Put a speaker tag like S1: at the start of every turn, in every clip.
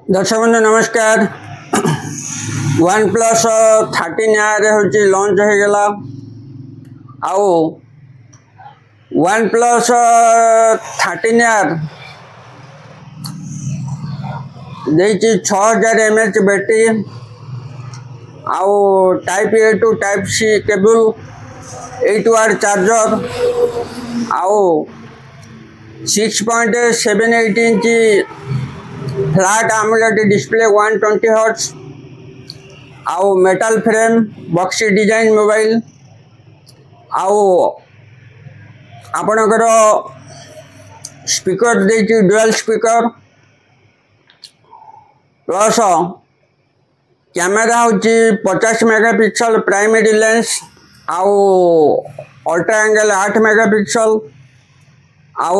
S1: दर्शक बंधु नमस्कार। वन प्लस 13 हूँ लॉन्च हो गला। आउ वन प्लस 13 देखिए 6000 mAh बैटरी आउ type A to type C cable 8 watt charger आउ 6.78 inch flat AMOLED display 120 hertz आउ metal frame boxy design mobile आउ आपणकर स्पीकर देखिए डुअल स्पीकर प्लस कैमेरा हूँ 50 मेगापिक्सल प्राइमरी लेंस आउ अल्ट्रा एंगल 8 मेगापिक्सल आउ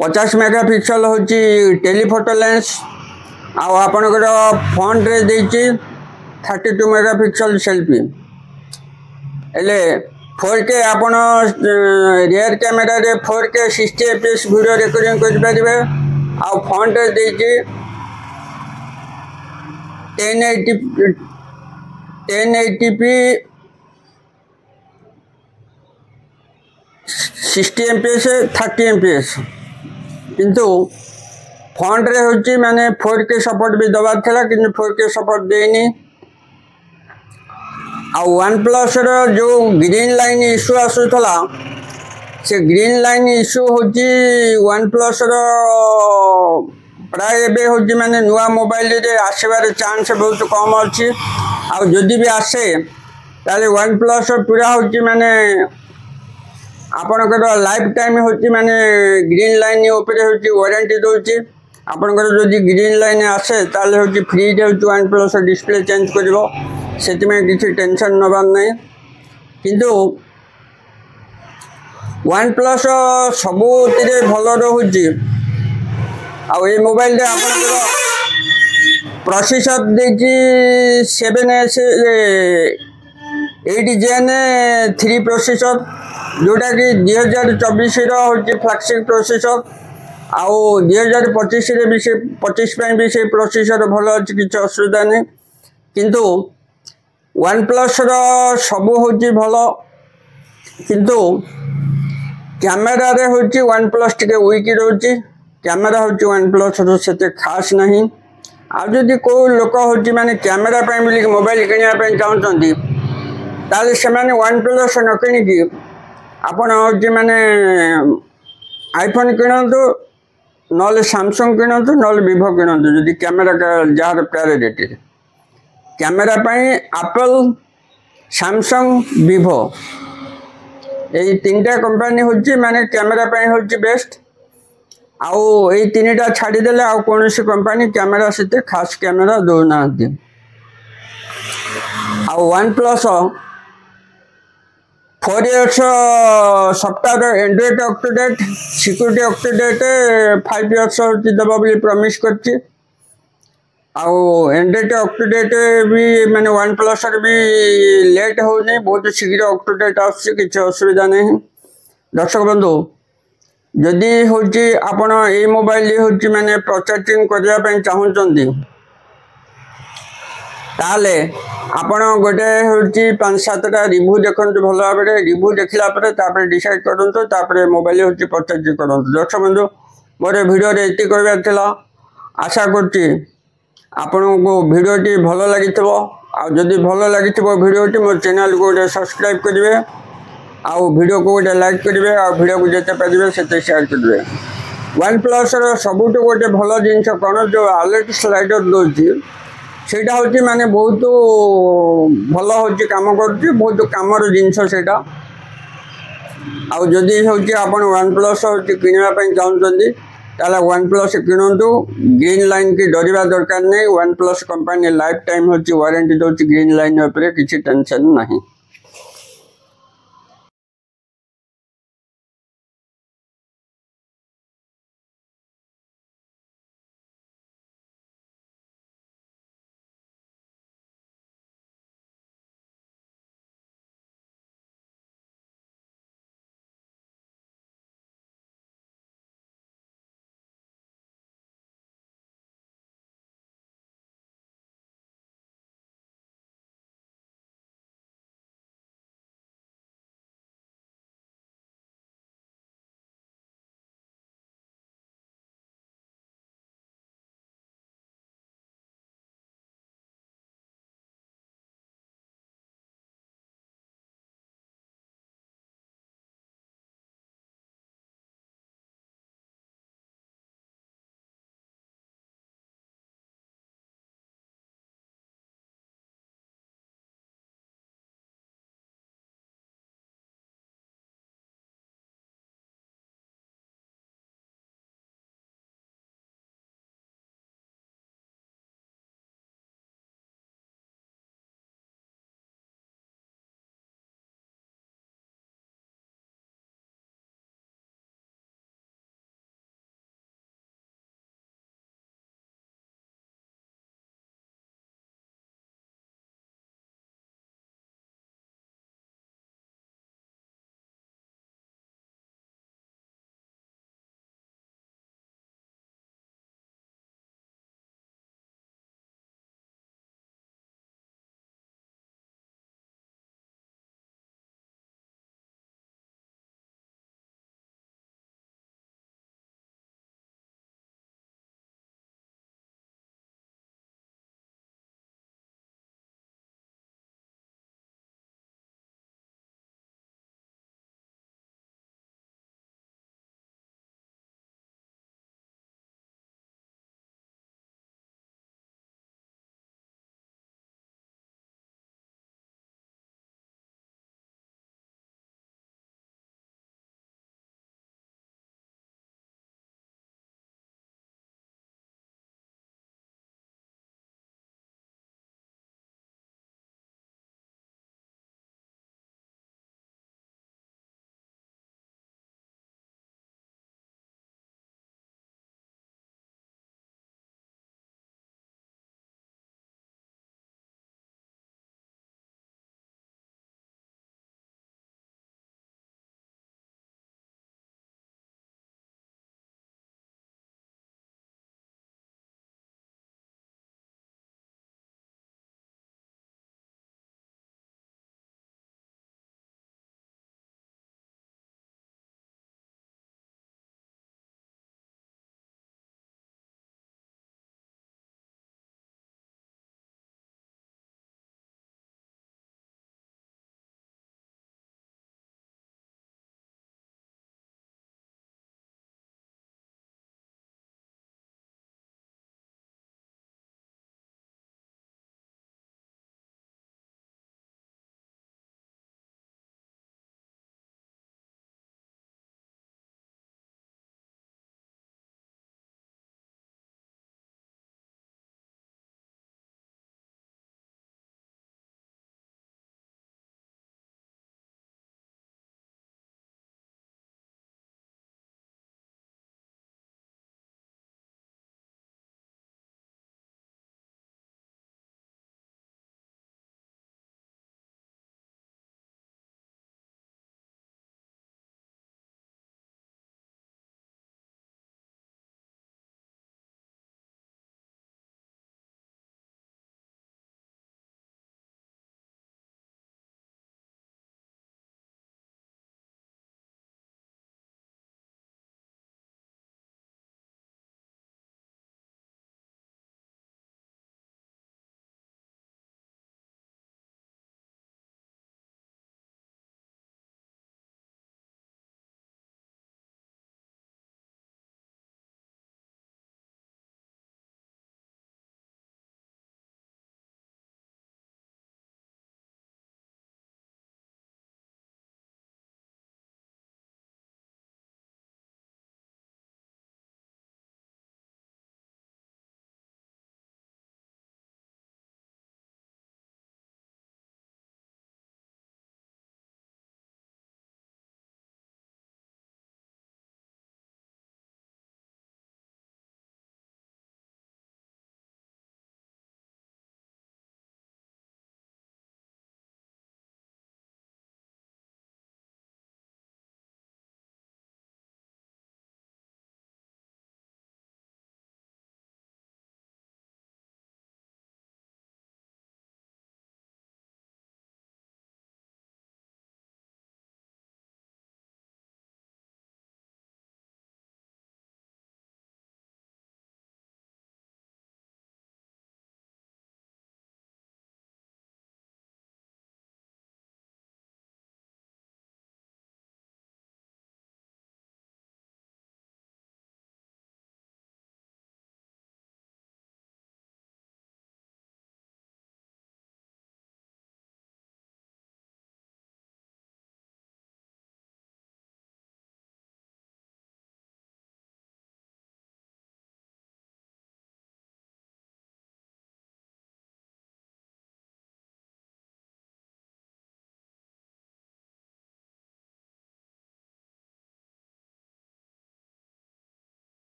S1: 50 megapixel हूँ टेलीफोटो लेंस आउ आपणकर फ्रंट रे देछि 32 मेगापिक्सल सेल्फी एले 4K आपण रियर कैमेरा रे 4K 60 fps वीडियो रिकॉर्डिंग कर परिबे आउ फ्रंट रे देछि 1080p 60 fps 30 fps किंतु फ्रंट रे होची माने 4K सपोर्ट भी दबार थिला किंतु 4K सपोर्ट देनी। आ वन प्लस रो जो ग्रीन लाइन इश्यू आसुथला से ग्रीन लाइन इश्यू होची वन प्लस रो प्राय एबे होची माने नुआ मोबाइल रे आसेबार चांस बहुत कम अछि। आ जदि भी आसे ताले वन प्लस पूरा होची माने आपणकर लाइफ टाइम होची माने ग्रीन लाइन ऊपर होची वारंटी दोची। आपणकर जदि ग्रीन लाइन आसे ताले होची फ्री रे होची वन प्लस डिस्प्ले चेंज करिवो सेति में किछि टेंशन नबार नै। किंतु वन प्लस सबुतिरे भलो रहूची। आ ए मोबाइल रे आपणकर प्रोसेसर देची 7S 8 Gen 3 प्रोसेसर जोटा कि 2024 हूँ फ्लैगशिप प्रोसेसर आउ 2025 भी से 25 भी से प्रोसेसर भल अच्छी किसी असुविधा नहीं। किंतु वन प्लस सबू हूँ भल किंतु कैमेरा रे हूँ वन प्लस टे वीक रोचे कैमेरा हूँ वन प्लस से खास नहीं। आदि को लोक हूँ माने कैमेरा मोबाइल किनापी चाहते ताले से वन प्लस न कि आपण हूँ माने आईफोन किणतु नले सैमसंग किणतु नले विभो किणतु जदि camera jar priority camera Apple Samsung विभो यही 3टा कंपनी हूँ माने कैमेरा हूँ बेस्ट। आउ ये 3टा छाड़देले आउ कौन सी कंपनी कैमेरा से खास कैमेरा दौना। आउ वन प्लस 4 years सप्ताह Android up to date security up to date 5 years दबा बोली प्रॉमिस करछि। आउ एंड्रॉइड अप टू डेट भी माने वन प्लस भी लेट होनी बहुत शीघ्र अप टू डेट आछि किछि असुविधा नहीं। दर्शक बंधु जदि होची आपण ए मोबाइल होची माने प्रोसेसिंग करिया पे चाहउचंदी ताले आपण गोटे होची 5-7टा रिव्यू देखंतु भलो भाबरे रिव्यू देखला परे तापर डिसाइड करंतु तापर मोबाइल होची परचेज करंतु। दर्शक बंधु मोरे वीडियो रे एति करबा थिला आशा करछि आपण को वीडियो टी भलो लागितबो। आ जदि भलो लागितबो वीडियो टी मोर चैनल को सब्सक्राइब करिवे आ वीडियो को लाइक करिवे आ वीडियो को जते पारिबे सेते शेयर करिवे। वन प्लस रो सबुटो गोटे भलो जिंस कोन जो अलर्ट स्लाइडर दोची सेटा हूँ माने बहुत भल हूँ कम कर बहुत कमर जिनस सेटा। आउ जदि हूँ आप वन प्लस किनापी चाहते ताला वन प्लस किणतु ग्रीन लाइन की डरवा दरकार नहीं। One plus company life time हूँ वारंटी दौर ग्रीन लाइन किसी टेंशन नहीं।